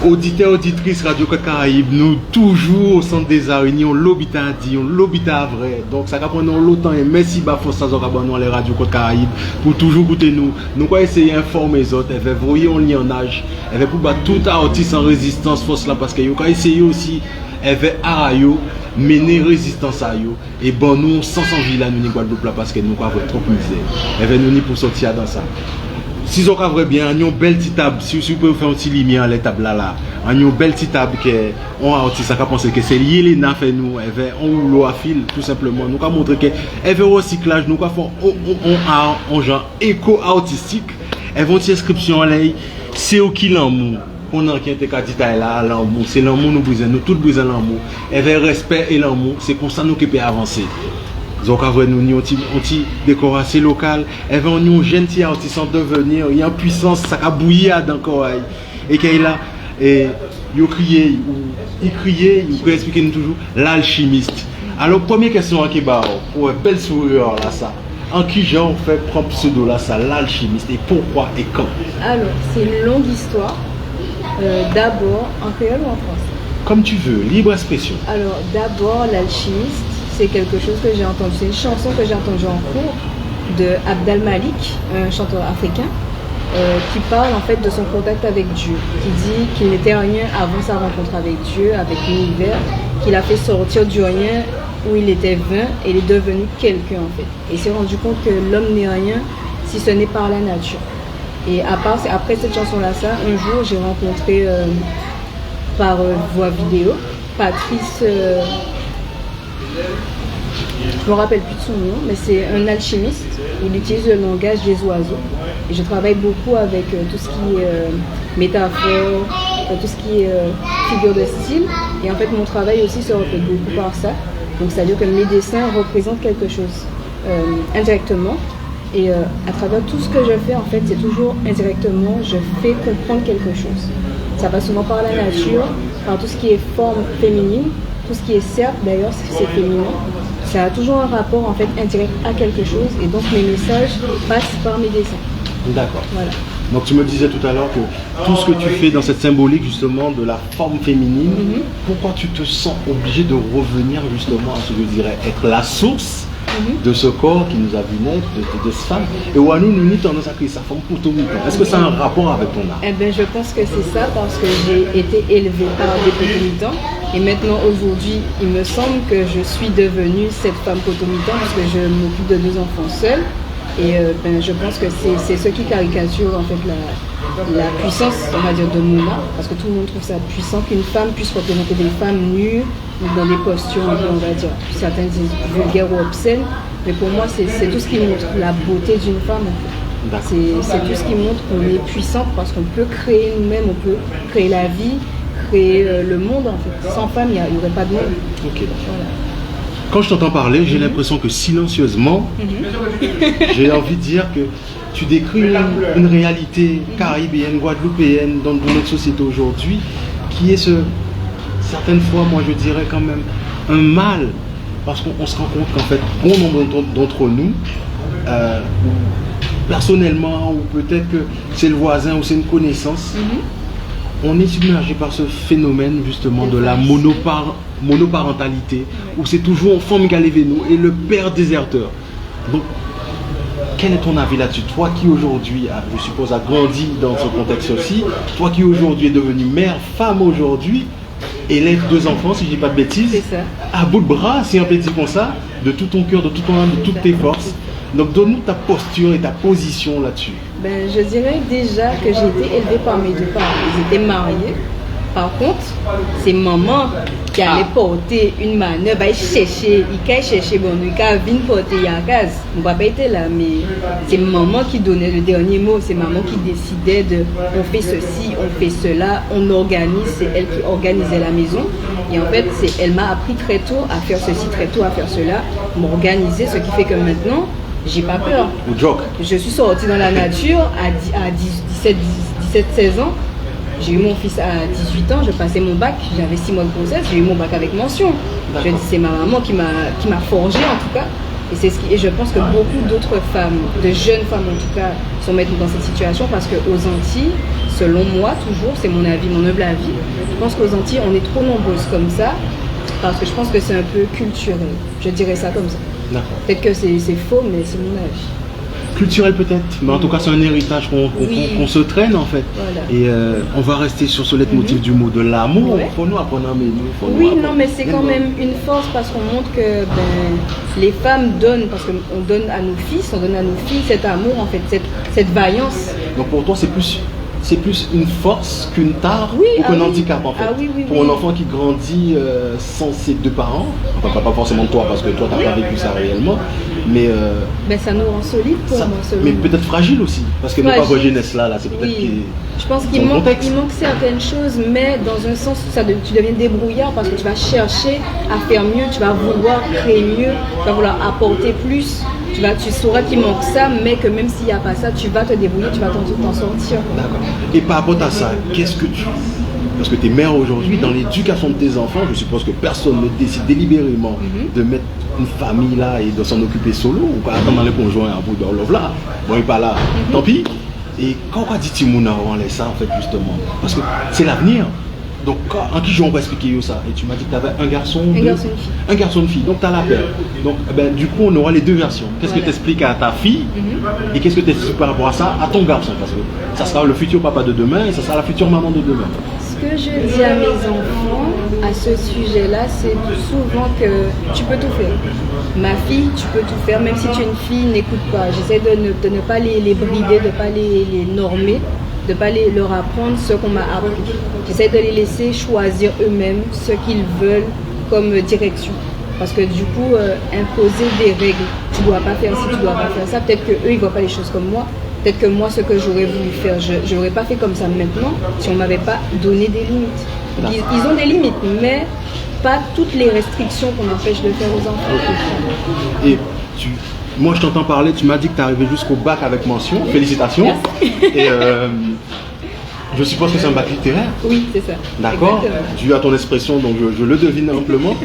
Auditeurs, auditrices, Radio Côte Caraïbe, nous toujours au centre des arts, on l'obita dit, on l'obita vrai. Donc ça va prendre longtemps et merci pour ça, les Radio Côte Caraïbe, pour toujours écouter nous. Nous allons essayer d'informer les autres, elle va voir en lien en âge, elle va pour battre tout artiste en résistance force là, parce qu'elle va essayer aussi, elle va arayo, mener résistance à yo. Et bon, nous, sans envie là, nous, Guadeloupe là, parce que nous avons trop misère. Elle va nous pour sortir dans ça. Si vous avez bien, on a une belle petite table, si vous pouvez faire un petit lumière à la table là, on a une belle petite table qu'on a aussi, ça pense que c'est lié les naffes et nous, on roule à fil tout simplement. Nous avons montré qu'elle veut recyclage, nous avons fait un genre éco-artistique, elle vont une inscription là, c'est au qui l'amour. On a qui est là, l'amour, c'est l'amour nous brisons, nous tous brisons l'amour. Elle veut respect et l'amour, c'est comme ça nous qui peut avancer. Donc après nous avons une décoration locale, elle veut une jeune artiste en devenir, il y a une puissance, ça a bouilli encore. Et qu'elle a, il crié, il peut expliquer nous toujours l'alchimiste. Alors première question à Kéba, pour un bel sourire là ça. En qui genre on fait prendre pseudo là ça, l'alchimiste, et pourquoi et quand? Alors c'est une longue histoire. D'abord en créole ou en français? Comme tu veux, libre expression. Alors d'abord l'alchimiste. C'est quelque chose que j'ai entendu, c'est une chanson que j'ai entendue en cours de Abdel Malik, un chanteur africain, qui parle en fait de son contact avec Dieu, qui dit qu'il n'était rien avant sa rencontre avec Dieu, avec l'univers, qu'il a fait sortir du rien où il était vain et il est devenu quelqu'un en fait. Et il s'est rendu compte que l'homme n'est rien si ce n'est par la nature. Et après cette chanson-là, un jour j'ai rencontré par voie vidéo Patrice. Je ne me rappelle plus de son nom, mais c'est un alchimiste. Il utilise le langage des oiseaux. Et je travaille beaucoup avec tout ce qui est métaphore, tout ce qui est figure de style. Et en fait, mon travail aussi se reflète beaucoup par ça. Donc, ça veut dire que mes dessins représentent quelque chose indirectement. Et à travers tout ce que je fais, en fait, c'est toujours indirectement, je fais comprendre quelque chose. Ça passe souvent par la nature, par tout ce qui est forme féminine. Tout ce qui est cercle d'ailleurs, c'est féminin. Ça a toujours un rapport en fait indirect à quelque chose et donc mes messages passent par mes dessins. D'accord. Voilà. Donc tu me disais tout à l'heure que tout ce que tu fais dans cette symbolique justement de la forme féminine, pourquoi tu te sens obligé de revenir justement à ce que je dirais être la source de ce corps qui nous a vu naître, de cette femme. Et où nous avons tendance à créer sa forme pour tout le temps. Est-ce que ça a un rapport avec ton art? Eh bien, je pense que c'est ça parce que j'ai été élevée par des potomitans. Et maintenant, aujourd'hui, il me semble que je suis devenue cette femme potomitan parce que je m'occupe de 2 enfants seuls. Et je pense que c'est ce qui caricature en fait la puissance, on va dire, de mon art, parce que tout le monde trouve ça puissant qu'une femme puisse représenter des femmes nues ou dans des postures, on va dire, certains disent vulgaires ou obscènes, mais pour moi c'est tout ce qui montre la beauté d'une femme. C'est tout ce qui montre qu'on est puissante parce qu'on peut créer nous-mêmes, on peut créer la vie, créer le monde en fait. Sans femme, il n'y aurait pas de monde. Okay. Voilà. Quand je t'entends parler, j'ai l'impression que silencieusement, j'ai envie de dire que tu décris une réalité caribéenne, guadeloupéenne dans notre société aujourd'hui, qui est certaines fois, moi je dirais quand même, un mal, parce qu'on se rend compte qu'en fait, bon nombre d'entre nous, personnellement, ou peut-être que c'est le voisin ou c'est une connaissance, on est submergé par ce phénomène justement de la monoparentalité, où c'est toujours une femme qui a levé nous et le père déserteur. Donc, quel est ton avis là-dessus? Toi qui aujourd'hui, je suppose, a grandi dans ce contexte aussi, toi qui aujourd'hui est devenue mère, femme aujourd'hui, élève 2 enfants, si je ne dis pas de bêtises, à bout de bras, si on peut dire comme ça, de tout ton cœur, de tout ton âme, de toutes tes forces. Donc donne-nous ta posture et ta position là-dessus. Je dirais déjà que j'ai été élevée par mes 2 parents. Ils étaient mariés. Par contre, c'est maman qui allait porter une manœuvre, il cherchait, bon, il venir porter la case. Mon papa était là, mais c'est maman qui donnait le dernier mot, c'est maman qui décidait de on fait ceci, on fait cela, on organise, c'est elle qui organisait la maison. Et en fait, elle m'a appris très tôt à faire ceci, très tôt à faire cela, m'organiser, ce qui fait que maintenant, j'ai pas peur. Je suis sortie dans la nature à 17-16 ans. J'ai eu mon fils à 18 ans, je passais mon bac, j'avais 6 mois de grossesse, j'ai eu mon bac avec mention. C'est ma maman qui m'a forgé en tout cas. Et je pense que beaucoup d'autres femmes, de jeunes femmes en tout cas, sont maintenant dans cette situation parce qu'aux Antilles, selon moi toujours, c'est mon avis, mon humble avis, je pense qu'aux Antilles, on est trop nombreuses comme ça parce que je pense que c'est un peu culturel. Je dirais ça comme ça. D'accord. Peut-être que c'est faux, mais c'est mon avis. Culturel peut-être, mais en tout cas c'est un héritage qu'on se traîne en fait. Voilà. Et on va rester sur ce leitmotiv du mot de l'amour. Ouais. Faut nous apprendre à aimer. Oui, non, mais c'est quand même une force parce qu'on montre que les femmes donnent, parce qu'on donne à nos fils, cet amour en fait, cette vaillance. Donc pour toi c'est plus une force qu'une tare ou qu'un handicap en fait. Ah, oui, pour un enfant qui grandit sans ses deux parents, enfin pas forcément toi parce que toi t'as pas vécu ça réellement, mais ça nous rend solide pour moi selon mais moi. peut-être fragile aussi, parce que nos pas votre jeunesse là, c'est peut-être je pense qu'il manque certaines choses, mais dans un sens tu deviens débrouillard parce que tu vas chercher à faire mieux, tu vas vouloir créer mieux, tu vas vouloir apporter plus. Tu sauras qu'il manque ça, mais que même s'il n'y a pas ça, tu vas te débrouiller, tu vas t'en sortir. D'accord. Et par rapport à ça, parce que tu es mère aujourd'hui, dans l'éducation de tes enfants, je suppose que personne ne décide délibérément de mettre une famille là et de s'en occuper solo, ou pas attendre les conjoints à bout de love là. Bon, il n'est pas là, tant pis. Et quand on dit Timouna, on laisse ça en fait justement, parce que c'est l'avenir. Donc, en qui on va expliquer ça? Et tu m'as dit que tu avais un garçon, une fille. Un garçon, une fille. Donc, tu as la paire. Donc, du coup, on aura les deux versions. Qu'est-ce que tu expliques à ta fille et qu'est-ce que tu expliques par rapport à ça à ton garçon? Parce que ça sera le futur papa de demain et ça sera la future maman de demain. Ce que je dis à mes enfants à ce sujet-là, c'est souvent que tu peux tout faire. Ma fille, tu peux tout faire. Même si tu es une fille, n'écoute pas. J'essaie de ne pas les brider, de ne pas les normer, de ne pas leur apprendre ce qu'on m'a appris. J'essaie de les laisser choisir eux-mêmes ce qu'ils veulent comme direction. Parce que du coup, imposer des règles, tu ne dois pas faire ci, tu ne dois pas faire ça, peut-être qu'eux, ils ne voient pas les choses comme moi. Peut-être que moi, ce que j'aurais voulu faire, je n'aurais pas fait comme ça maintenant si on ne m'avait pas donné des limites. Ils ont des limites, mais pas toutes les restrictions qu'on empêche de faire aux enfants. Et moi, je t'entends parler, tu m'as dit que tu es arrivé jusqu'au bac avec mention. Félicitations. Merci. Et je suppose que c'est un bac littéraire. Oui, c'est ça. D'accord. Dû à ton expression, donc je le devine amplement.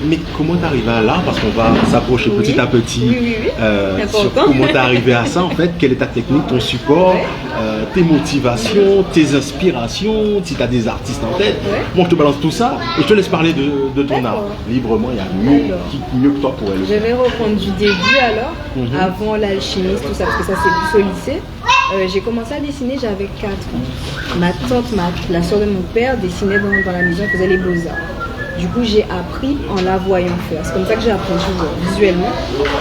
Mais comment t'es arrivé à l'art? Parce qu'on va s'approcher petit à petit sur comment t'es arrivé à ça en fait. Quelle est ta technique, ton support, tes motivations, tes inspirations, si t'as des artistes en tête. Bon, je te balance tout ça et je te laisse parler de ton art. Librement, il y a mieux que toi pour elle. Je vais reprendre du début alors, avant l'alchimiste, tout ça, parce que ça c'est plus au lycée. J'ai commencé à dessiner, j'avais 4 ans. Ma tante, la soeur de mon père, dessinait dans la maison, elle faisait les beaux-arts. Du coup, j'ai appris en la voyant faire. C'est comme ça que j'ai appris visuellement.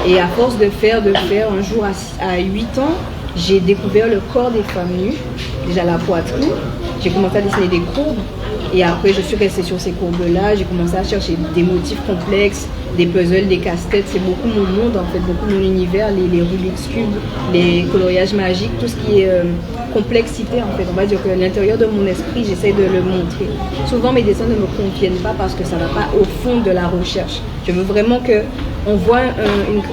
Et à force de faire, un jour à 8 ans, j'ai découvert le corps des femmes nues, déjà la poitrine. J'ai commencé à dessiner des courbes. Et après, je suis restée sur ces courbes-là. J'ai commencé à chercher des motifs complexes, des puzzles, des casse-têtes. C'est beaucoup mon monde, en fait, beaucoup mon univers, les Rubik's Cube, les coloriages magiques, tout ce qui est complexité, en fait. On va dire que l'intérieur de mon esprit, j'essaie de le montrer. Souvent, mes dessins ne me conviennent pas parce que ça ne va pas au fond de la recherche. Je veux vraiment qu'on voit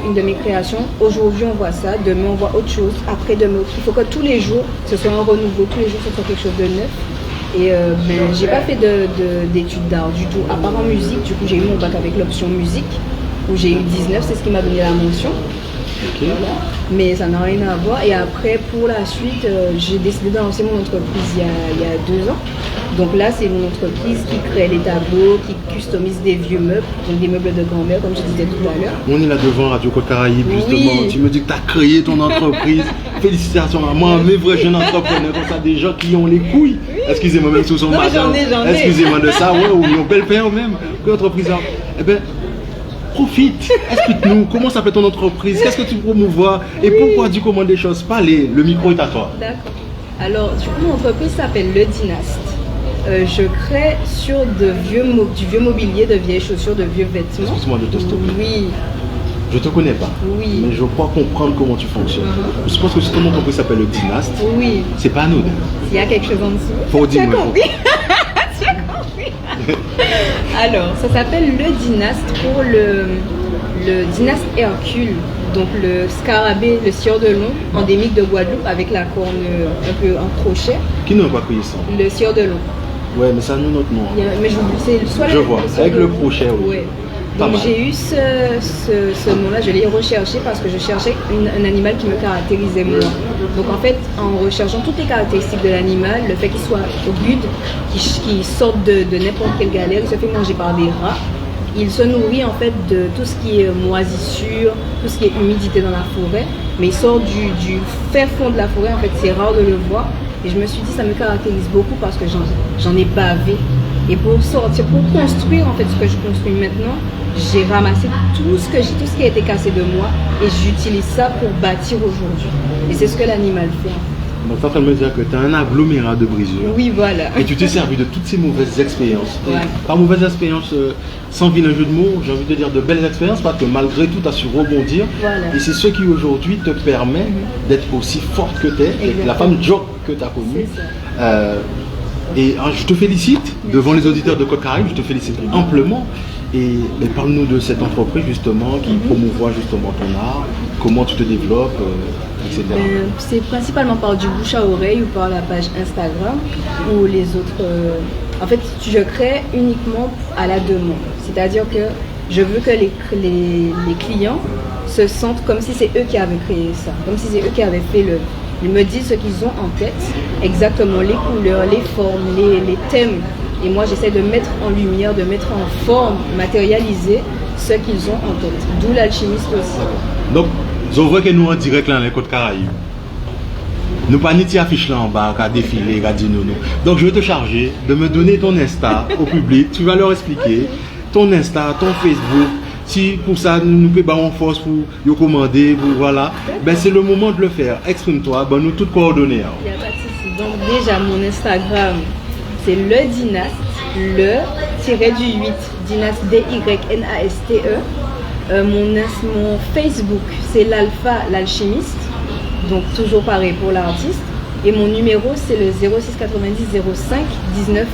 une de mes créations. Aujourd'hui, on voit ça. Demain, on voit autre chose. Après, demain, autre. Il faut que tous les jours, ce soit un renouveau. Tous les jours, ce soit quelque chose de neuf. Et j'ai pas fait d'études d'art du tout, à part en musique. Du coup, j'ai eu mon bac avec l'option musique, où j'ai eu 19, c'est ce qui m'a donné la mention. Voilà. Mais ça n'a rien à voir. Et après, pour la suite, j'ai décidé de lancer mon entreprise il y a 2 ans. Donc là, c'est mon entreprise qui crée les tableaux, qui customise des vieux meubles, donc des meubles de grand-mère, comme je disais tout à l'heure. On est là devant Radio Côte Caraïbe, justement. Oui. Tu me dis que tu as créé ton entreprise. Félicitations à moi, mes vrais jeunes entrepreneurs, comme ça, des gens qui ont les couilles. Oui. Excusez-moi, même sous son matin. J'en ai. Excusez-moi de ça, ouais, ou ils ont belle père même. Que entreprise a. Eh bien, profite, explique-nous comment s'appelle ton entreprise, qu'est-ce que tu promouvois et pourquoi tu commandes des choses. Parlez, le micro est à toi. D'accord. Alors, du coup, mon entreprise s'appelle Le Dynaste. Je crée sur du vieux mobilier, de vieilles chaussures, de vieux vêtements. Excuse-moi de te stopper. Oui. Je te connais pas. Oui. Mais je crois comprendre comment tu fonctionnes. Je suppose que si ton entreprise s'appelle Le Dynaste, oui. C'est pas anodin. Il y a quelque chose en dessous. Faut dire. Tu as compris. Tu as compris. Alors, ça s'appelle Le Dynaste pour le Dynaste Hercule. Donc le scarabée, le sieur de long, endémique de Guadeloupe, avec la corne un peu en crochet. Qui n'a pas pris ça? Le sieur de long. Ouais, mais ça nous notre nom. Mais j'oublie, c'est soit je vois, avec le crochet, oui. Ouais. Donc j'ai eu ce nom-là, je l'ai recherché parce que je cherchais un animal qui me caractérisait moi. Donc en fait, en recherchant toutes les caractéristiques de l'animal, le fait qu'il soit rude, qu'il sorte de n'importe quelle galère, il se fait manger par des rats, il se nourrit en fait de tout ce qui est moisissure, tout ce qui est humidité dans la forêt, mais il sort du fin fond de la forêt, en fait c'est rare de le voir. Et je me suis dit ça me caractérise beaucoup parce que j'en ai bavé. Et pour sortir, pour construire en fait ce que je construis maintenant, j'ai ramassé tout ce qui a été cassé de moi et j'utilise ça pour bâtir aujourd'hui. Et c'est ce que l'animal fait. Donc tu es en train de me dire que tu as un agglomérat de brisures. Oui, voilà. Et tu t'es servi de toutes ces mauvaises expériences. Ouais. Par mauvaises expériences, sans vilain jeu de mots, j'ai envie de dire de belles expériences parce que malgré tout, tu as su rebondir. Voilà. Et c'est ce qui aujourd'hui te permet d'être aussi forte que tu es, la femme job que tu as connue. Et je te félicite devant les auditeurs de Côte Caraïbe, je te félicite amplement. Et parle-nous de cette entreprise justement qui promouvoit justement ton art, comment tu te développes, etc. C'est principalement par du bouche à oreille ou par la page Instagram ou les autres. En fait, je crée uniquement à la demande. C'est-à-dire que je veux que les clients se sentent comme si c'est eux qui avaient créé ça, comme si c'est eux qui avaient fait l'œuvre. Ils me disent ce qu'ils ont en tête, exactement les couleurs, les formes, les thèmes. Et moi, j'essaie de mettre en lumière, de mettre en forme, matérialiser ce qu'ils ont en tête. D'où l'alchimiste aussi. Donc, je vois que nous en direct là dans les Côtes Caraïbes. Nous pas ni t'y affiche là en bas, qu'à défiler, qu'à dire non. Donc, je vais te charger de me donner ton Insta au public. Tu vas leur expliquer ton Insta, ton Facebook. Si pour ça nous pouvons en force pour nous commander, voilà, ben c'est le moment de le faire. Exprime-toi, ben nous toutes coordonnées. Il n'y a pas de souci. Donc déjà mon Instagram, c'est le Dynaste, le-du-8, Dynaste D-Y-N-A-S-T-E. Mon Facebook, c'est l'Alpha, l'alchimiste. Donc toujours pareil pour l'artiste. Et mon numéro, c'est le 06 90 05 19 11.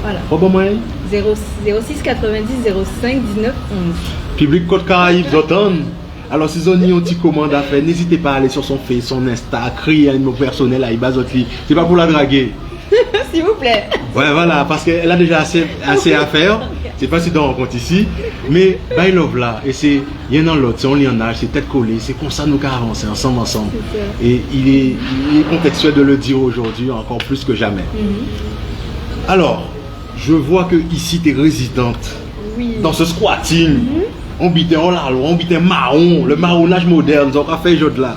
Voilà. Bon, moi 06 90 05 19 11. Public Côte Caraïbe, j'entends. Alors, si vous avez une petite commande à faire, n'hésitez pas à aller sur son Face, son Insta, créer un numéro personnel à Ibazotli. C'est pas pour la draguer. S'il vous plaît. Ouais, voilà, parce qu'elle a déjà assez à faire. C'est pas si d'en rencontre ici. Mais, by love là, et c'est, il y en a l'autre, c'est on y en a, c'est tête collée, c'est comme ça nous qu'à avancer ensemble. Et il est contextuel de le dire aujourd'hui, encore plus que jamais. Alors, je vois que ici tu es résidente. Oui. Dans ce squatting. On bitait en lalo, on bitait marron, le marronnage moderne, donc on a fait jeu de là.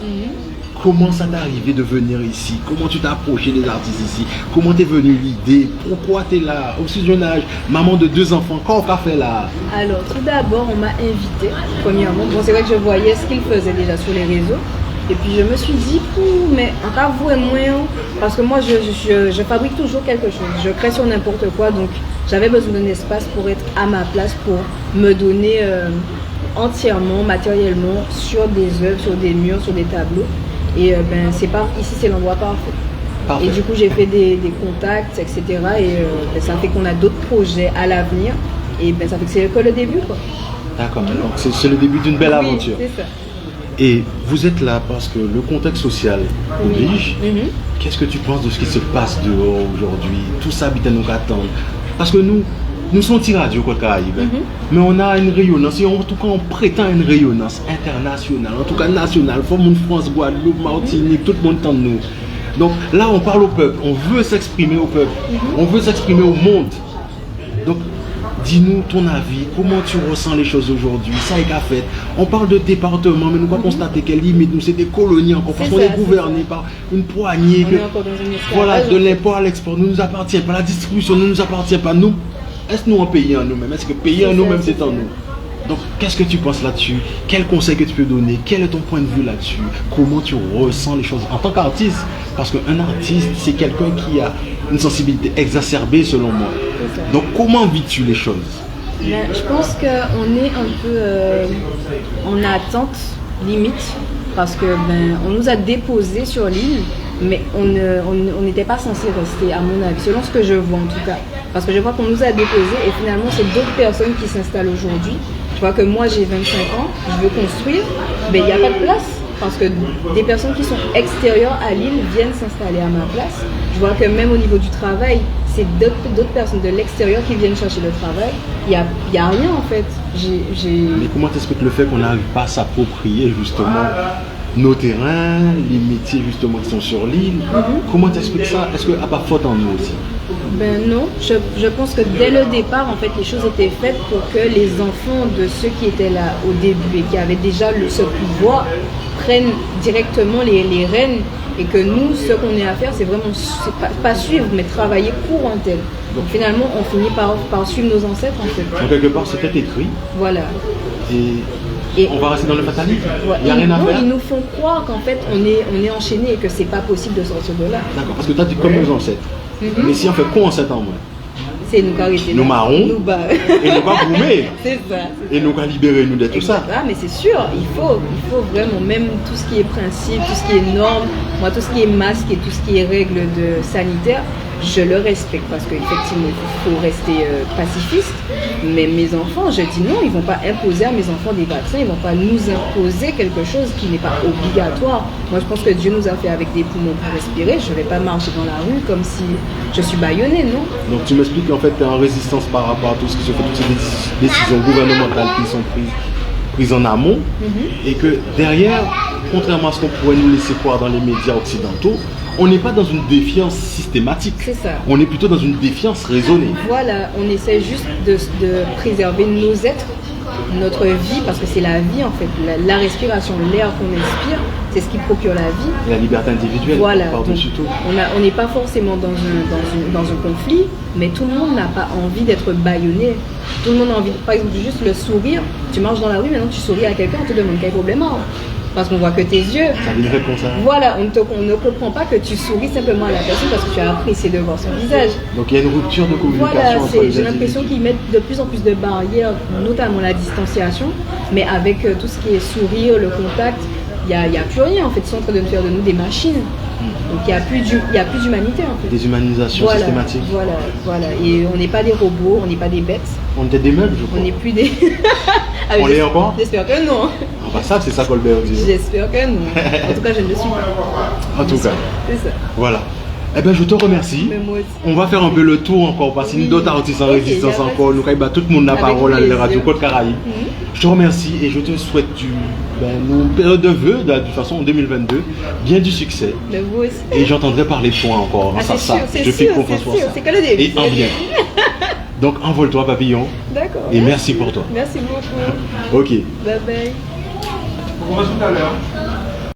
Comment ça t'est arrivé de venir ici? Comment tu t'es approché des artistes ici? Comment t'es venu l'idée? Pourquoi t'es là? Au si jeune âge, maman de 2 enfants, quand on a fait là? Alors, tout d'abord, on m'a invité, premièrement. Bon, c'est vrai que je voyais ce qu'il faisait déjà sur les réseaux. Et puis je me suis dit, mais en cas vous et moi, parce que moi je fabrique toujours quelque chose, je crée sur n'importe quoi, donc j'avais besoin d'un espace pour être à ma place, pour me donner entièrement, matériellement, sur des œuvres, sur des murs, sur des tableaux. Et ici c'est l'endroit parfait. Et du coup j'ai fait des contacts, etc. Et ça fait qu'on a d'autres projets à l'avenir. Et ça fait que c'est que le début, quoi. D'accord, donc c'est le début d'une belle aventure. Oui, c'est ça. Et vous êtes là parce que le contexte social oblige. Qu'est-ce que tu penses de ce qui se passe dehors aujourd'hui? Tout ça habite à nous attendre. Parce que nous sommes radio Côte Caraïbe, mais on a une rayonnance, et en tout cas on prétend une rayonnance internationale, en tout cas nationale, comme une France, Guadeloupe, Martinique, tout le monde entend nous. Donc là on parle au peuple, on veut s'exprimer au peuple, on veut s'exprimer au monde. Donc dis-nous ton avis, comment tu ressens les choses aujourd'hui, ça est qu'à fait. On parle de département, mais nous avons constaté qu'elle limite, nous c'est des colonies encore, parce qu'on est gouverné par une poignée, voilà, de l'import à l'export, ne nous appartient pas, la distribution ne nous appartient pas, nous. Est-ce que nous en payons en nous-mêmes? Est-ce que payer en nous-mêmes c'est en nous? Donc qu'est-ce que tu penses là-dessus? Quel conseil que tu peux donner? Quel est ton point de vue là-dessus? Comment tu ressens les choses en tant qu'artiste? Parce qu'un artiste c'est quelqu'un qui a une sensibilité exacerbée selon moi. Donc comment vis-tu les choses? Je pense qu'on est un peu en attente limite parce que on nous a déposés sur l'île, mais on n'était pas censé rester, à mon avis, selon ce que je vois en tout cas. Parce que je vois qu'on nous a déposés et finalement c'est d'autres personnes qui s'installent aujourd'hui. Je vois que moi j'ai 25 ans, je veux construire, mais il n'y a pas de place. Parce que des personnes qui sont extérieures à l'île viennent s'installer à ma place. Je vois que même au niveau du travail, c'est d'autres personnes de l'extérieur qui viennent chercher le travail. Il y a rien en fait. Mais comment t'expliques le fait qu'on n'arrive pas à s'approprier justement nos terrains, les métiers justement qui sont sur l'île? Comment t'expliques ça? Est-ce qu'il n'y a pas faute en nous aussi? Ben non, je pense que dès le départ, en fait, les choses étaient faites pour que les enfants de ceux qui étaient là au début et qui avaient déjà ce pouvoir prennent directement les rênes, et que nous, ce qu'on est à faire, c'est vraiment pas suivre, mais travailler pour un tel. Donc finalement, on finit par suivre nos ancêtres en fait. Donc quelque part, c'était écrit. Voilà. Et on va rester dans le fatalisme. Ouais. Il n'y a rien à faire. Ils nous font croire qu'en fait, on est enchaîné et que c'est pas possible de sortir de là. D'accord, parce que tu as dit comme nos ancêtres. Mais si on fait quoi en 7 ans, moi? C'est nous qui arrêter. Nous marrons. Nous bas. Et nous pas broumer. C'est ça. Et nous pas libérer nous de tout ça. Ah, mais c'est sûr, il faut vraiment, même tout ce qui est principe, tout ce qui est normes, moi tout ce qui est masque et tout ce qui est règles sanitaires, je le respecte parce qu'effectivement il faut rester pacifiste. Mais mes enfants, je dis non, ils ne vont pas imposer à mes enfants des vaccins, ils ne vont pas nous imposer quelque chose qui n'est pas obligatoire. Moi je pense que Dieu nous a fait avec des poumons pour respirer, je ne vais pas marcher dans la rue comme si je suis bâillonnée, non? Donc tu m'expliques qu'en fait tu es en résistance par rapport à tout ce qui se fait, toutes ces décisions gouvernementales qui sont prises en amont, et que derrière, contrairement à ce qu'on pourrait nous laisser croire dans les médias occidentaux, on n'est pas dans une défiance systématique. C'est ça. On est plutôt dans une défiance raisonnée. Voilà, on essaie juste de préserver nos êtres, notre vie, parce que c'est la vie en fait, la respiration, l'air qu'on inspire, c'est ce qui procure la vie. La liberté individuelle, voilà, par-dessus tout. On n'est pas forcément dans un conflit, mais tout le monde n'a pas envie d'être bâillonné. Tout le monde a envie, par exemple, juste le sourire. Tu marches dans la rue, maintenant tu souris à quelqu'un, on te demande quel problème hein. Parce qu'on voit que tes yeux. Ça a une réponse à... Voilà, on ne comprend pas que tu souris simplement à la personne parce que tu as apprécié de voir son visage. Donc il y a une rupture de communication. Voilà, entre j'ai l'impression qu'ils mettent de plus en plus de barrières, notamment la distanciation, mais avec tout ce qui est sourire, le contact, il n'y a plus rien en fait. Ils sont en train de faire de nous des machines. Donc il n'y a plus d'humanité en fait. Déshumanisation systématique. Voilà. Et on n'est pas des robots, on n'est pas des bêtes. On était des meubles, je crois. On n'est plus des... On l'est encore? J'espère que non. Ah bah ça, c'est ça Colbert dit. J'espère que non. En tout cas, je ne le suis pas. En tout cas. C'est ça. Voilà. Eh bien, je te remercie. Mais moi aussi. On va faire un peu le tour encore, parce qu'il y a d'autres artistes en résistance encore. Nous, tout le monde a la parole à la radio Côte Caraïbe. Je te remercie et je te souhaite une période de vœux, de toute façon en 2022, bien du succès. Mais vous aussi. Et j'entendrai parler de toi encore. Ah, ça, c'est je sûr, fais confiance pour ça. c'est que le début. Et en bien. Donc, envole-toi, papillon. D'accord. Et merci pour toi. Merci beaucoup. Ok. Bye bye. On va tout à l'heure.